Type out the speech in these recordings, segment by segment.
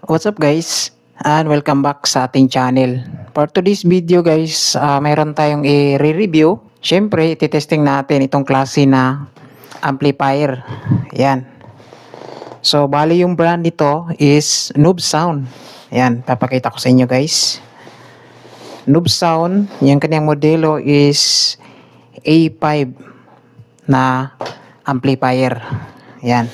What's up guys? And welcome back sa ating channel. For today's video guys, mayroon tayong i-review. Siyempre, ititesting natin itong klase na amplifier. Yan. So, bali yung brand nito is Noob Sound. Yan, papakita ko sa inyo guys. Noob Sound, yung kanyang modelo is A5 na amplifier. Yan.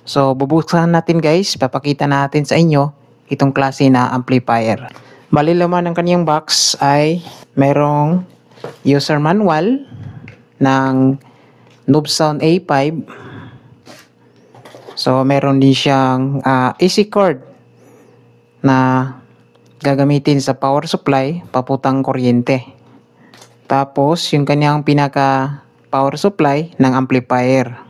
So, bubuksan natin guys, papakita natin sa inyo itong klase na amplifier. Bali laman ng kanyang box ay merong user manual ng Noob Sound A5. So, meron din siyang AC cord na gagamitin sa power supply, paputang kuryente. Tapos, yung kanyang pinaka power supply ng amplifier.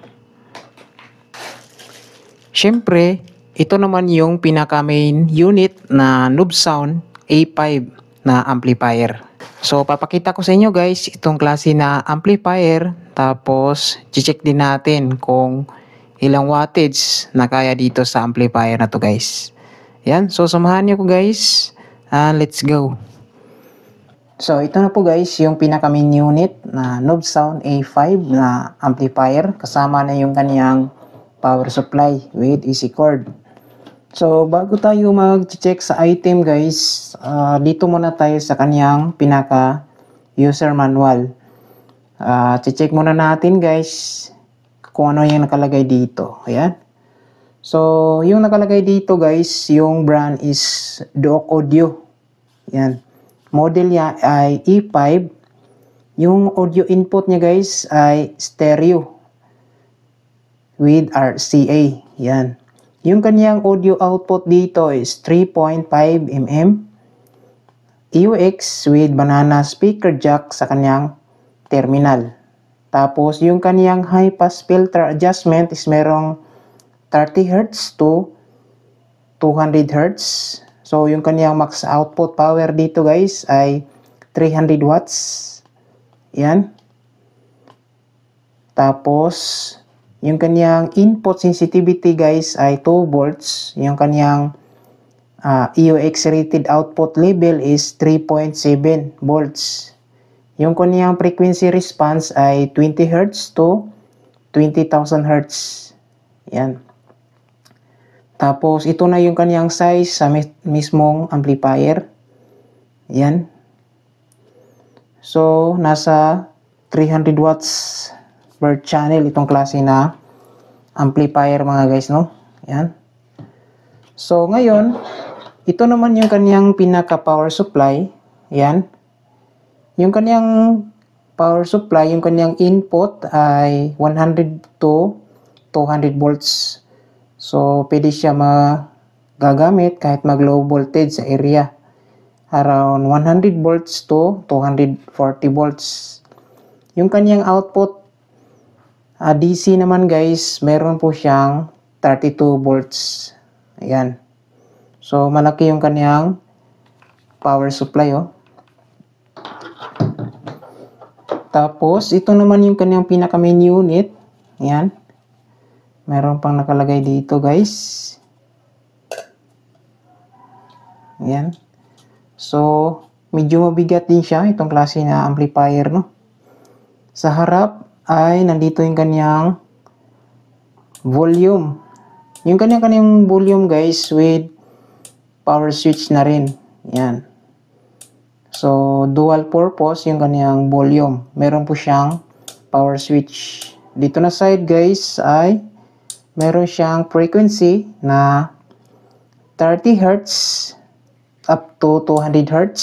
Siyempre, ito naman yung pinaka main unit na Noob Sound A5 na amplifier. So, papakita ko sa inyo guys itong klase na amplifier. Tapos, check din natin kung ilang wattage na kaya dito sa amplifier na to guys. Yan, so samahan niyo ko guys. Let's go. So, ito na po guys yung pinaka main unit na Noob Sound A5 na amplifier. Kasama na yung kanyang power supply with AC cord. So, bago tayo mag-check sa item guys, dito muna tayo sa kanyang pinaka user manual. Check muna natin guys kung ano yung nakalagay dito. Ayan. So, yung nakalagay dito guys, yung brand is Duok Audio. Ayan. Model niya ay E5. Yung audio input niya guys ay stereo with RCA. Yan. Yung kanyang audio output dito is 3.5 mm AUX with banana speaker jack sa kanyang terminal. Tapos yung kanyang high pass filter adjustment is merong 30 Hz to 200 Hz. So yung kanyang max output power dito guys ay 300 watts. Yan. Tapos yung kanyang input sensitivity guys ay 2 volts. Yung kanyang AUX rated output level is 3.7 volts. Yung kanyang frequency response ay 20 Hz to 20,000 Hz. Yan. Tapos ito na yung kanyang size sa mismong amplifier. Yan. So nasa 300 watts per channel itong klase na amplifier mga guys, no? Yan. So ngayon, ito naman yung kanyang pinaka power supply. Yan. Yung kanyang power supply, yung kanyang input ay 100 to 200 volts. So pwede siya magagamit kahit mag low voltage sa area. Around 100 volts to 240 volts. Yung kanyang output DC naman guys, meron po siyang 32 volts. Ayan. So, malaki yung kanyang power supply, oh. Tapos, ito naman yung kanyang pinaka main unit. Ayan. Meron pang nakalagay dito guys. Ayan. So, medyo mabigat din siya, itong klase na amplifier, no? Sa harap ay nandito yung kanyang volume. Yung kanyang volume guys with power switch na rin. Yan. So, dual purpose yung kanyang volume. Meron po siyang power switch. Dito na side guys ay meron siyang frequency na 30 Hz up to 200 Hz.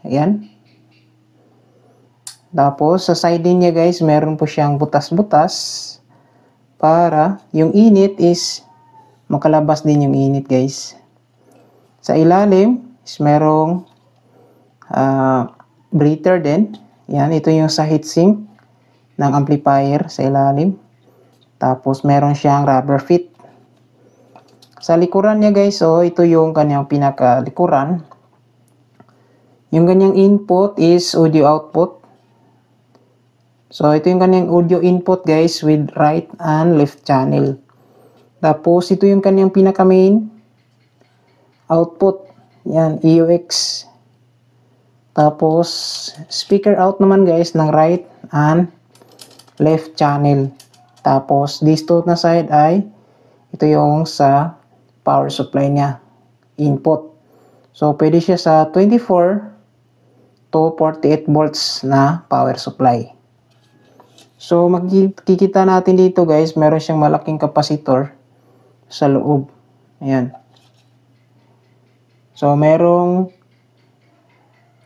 Ayan. Tapos, sa side din niya guys, meron po siyang butas-butas para yung init is makalabas din yung init guys. Sa ilalim is merong breather din. Yan, ito yung sa heatsink ng amplifier sa ilalim. Tapos, meron siyang rubber feet. Sa likuran niya guys, ito yung kanyang pinaka-likuran. Yung kanyang input is audio output. So, ito yung kanyang audio input guys with right and left channel. Tapos, ito yung kanyang pinaka main output. Yan, EUX. Tapos, speaker out naman guys ng right and left channel. Tapos, this two na side ay ito yung sa power supply niya. Input. So, pwede siya sa 24 to 48 volts na power supply. So, makikita natin dito guys, meron siyang malaking kapasitor sa loob. Ayan. So, merong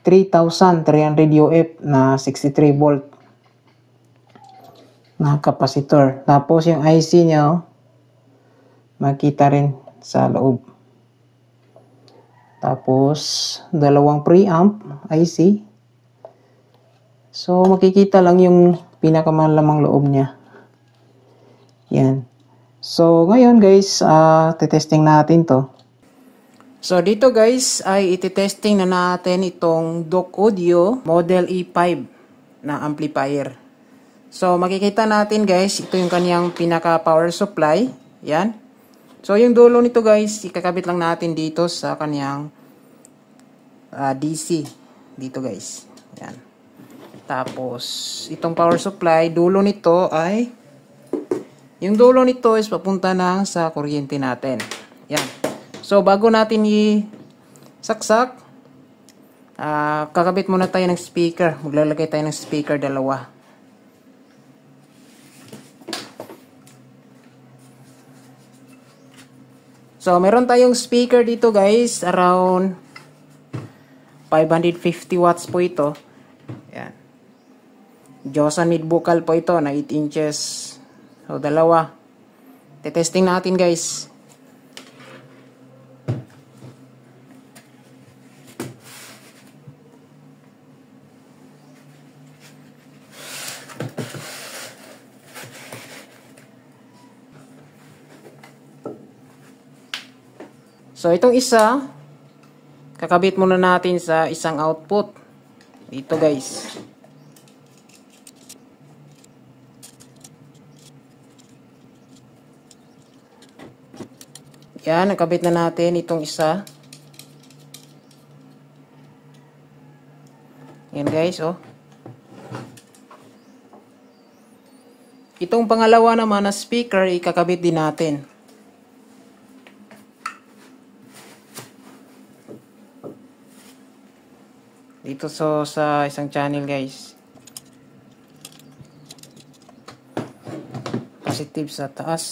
3,300 UF na 63 volt na kapasitor. Tapos, yung IC niya, makita rin sa loob. Tapos, dalawang preamp IC. So, makikita lang yung pinakamalamang loob niya. Yan. So, ngayon guys, titesting natin to. So, dito guys, ay ititesting na natin itong Dock Audio Model E5 na amplifier. So, makikita natin guys, ito yung kanyang pinaka power supply. Yan. So, yung dulo nito guys, ikakabit lang natin dito sa kanyang DC. Dito guys. Yan. Tapos, itong power supply, dulo nito ay, yung dulo nito is papunta na sa kuryente natin. Yan. So, bago natin i-saksak, kakabit muna tayo ng speaker. Maglalagay tayo ng speaker dalawa. So, meron tayong speaker dito guys, around 550 watts po ito. Yan. Josan mid vocal po ito na 8 inches. So, dalawa. Tetesting natin guys. So, itong isa, kakabit muna natin sa isang output. Dito guys. Yan, nakabit na natin itong isa. Yan guys, oh. Itong pangalawa naman na speaker, ikakabit din natin. Dito sa isang channel guys. Positive sa taas.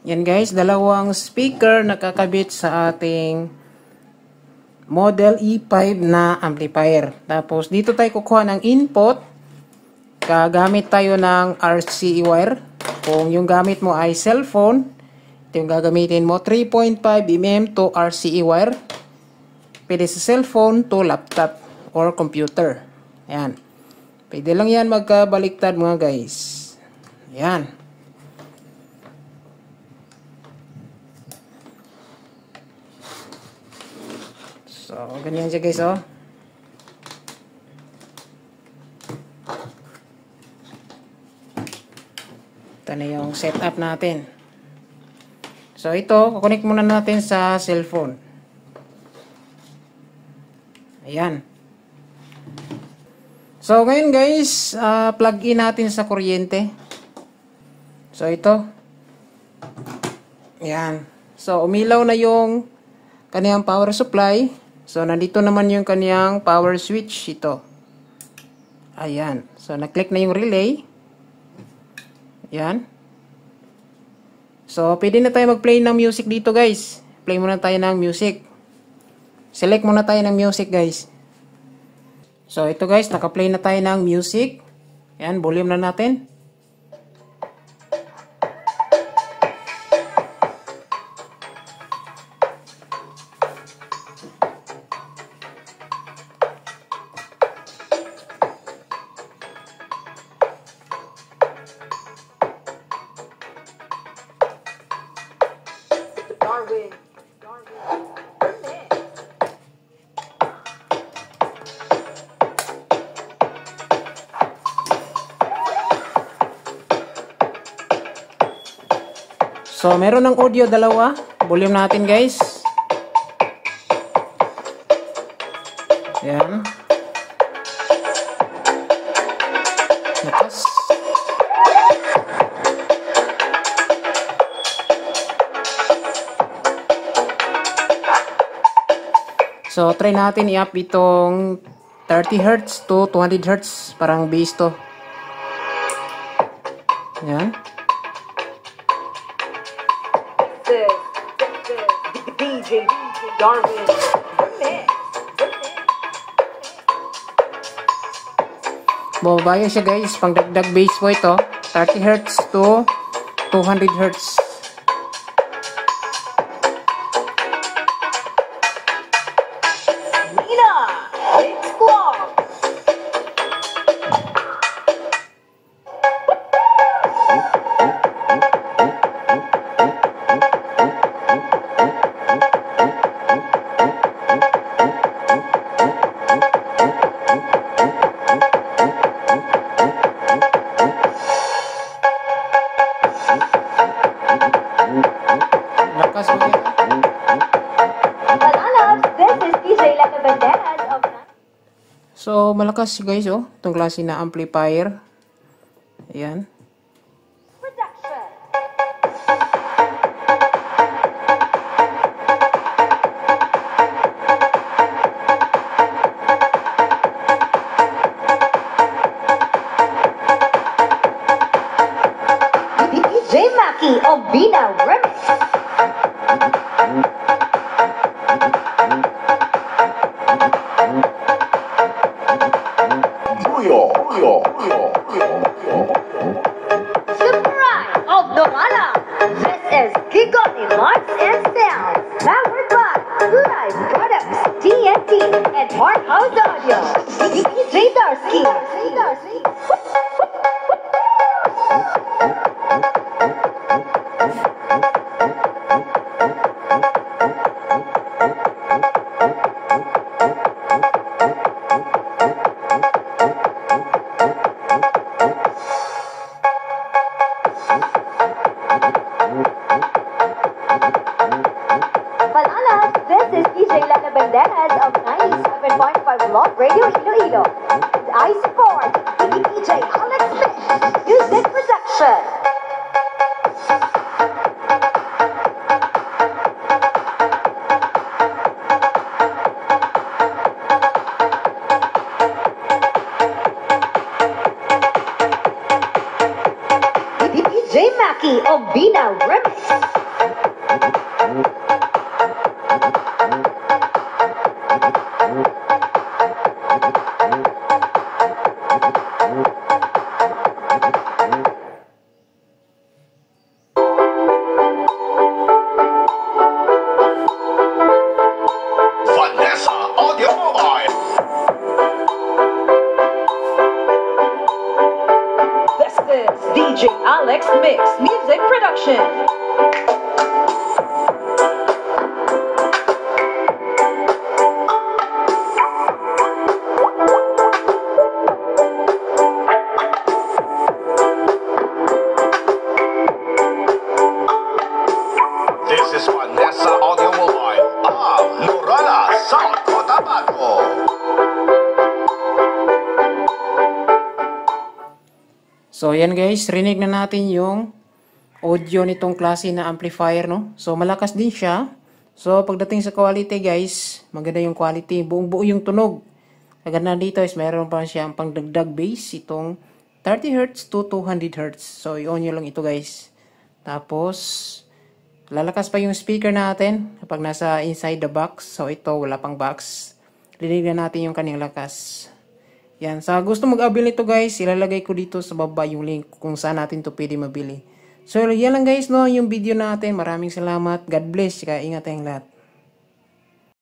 Yan guys, dalawang speaker nakakabit sa ating Model E5 na amplifier. Tapos dito tayo kukuha ng input. Gagamit tayo ng RCE wire. Kung yung gamit mo ay cellphone, ito yung gagamitin mo, 3.5 mm to RCE wire. Pwede sa cellphone to laptop or computer. Ayan. Pwede lang yan magkabaliktad mga guys. Ayan. So, ganyan siya guys, oh. Ito na yung setup natin. So, ito, kukunik muna natin sa cellphone. Ayan. So, ngayon guys, plug in natin sa kuryente. So, ito. Ayan. So, umilaw na yung kaniyang power supply. So, nandito naman yung kaniyang power switch. Ito. Ayan. So, na-click na yung relay. Ayan. So, pwede na tayo mag-play ng music dito guys. Play muna tayo ng music. Select muna tayo ng music guys. So, ito guys, naka-play na tayo ng music. Ayan, volume na natin. Darwin. So, meron ng audio dalawa. Volume natin, guys. Ayan. Lakas. So, try natin i-up itong 30 Hz to 200 Hz. Parang bass to. Ayan. DJ Darwin. Bumabaya siya guys. Pang dagdag bass po ito. 30 Hz to 200 Hz. Lakas mo yan. So, malakas guys, oh. Itong klase na amplifier. Ayan. DJ Maki Obina Remix. Surprise of Dorana. This is Kigoni Lights and Sounds, powered by Live Products, TNT, and Heart House Audio. DJ Darsky. Palalas, this is DJ Lana Banderas of 97.5 Love Radio Iloilo. And I support DJ Alex Smith, Music Production. DJ Maki Obina Remix. Vanessa Audio Mobile. This is DJ Alex Mix Music Production. This is Vanessa Audio Mobile. Lorana, South Cotabato. So, yan guys. Rinig na natin yung audio nitong klase na amplifier, no? So, malakas din siya. So, pagdating sa quality guys, maganda yung quality. Buong-buo yung tunog. Kaganda dito is mayroon pa siyang pangdagdag bass. Itong 30 Hz to 200 Hz. So, i-on nyo lang ito guys. Tapos, lalakas pa yung speaker natin kapag nasa inside the box. So, ito wala pang box. Rinig na natin yung kanyang lakas. Yan. Sa gusto mag-avail nito guys, ilalagay ko dito sa baba yung link kung saan natin to pwede mabili. So, yan lang guys, no, yung video natin. Maraming salamat. God bless. Kaya ingat tayong lahat.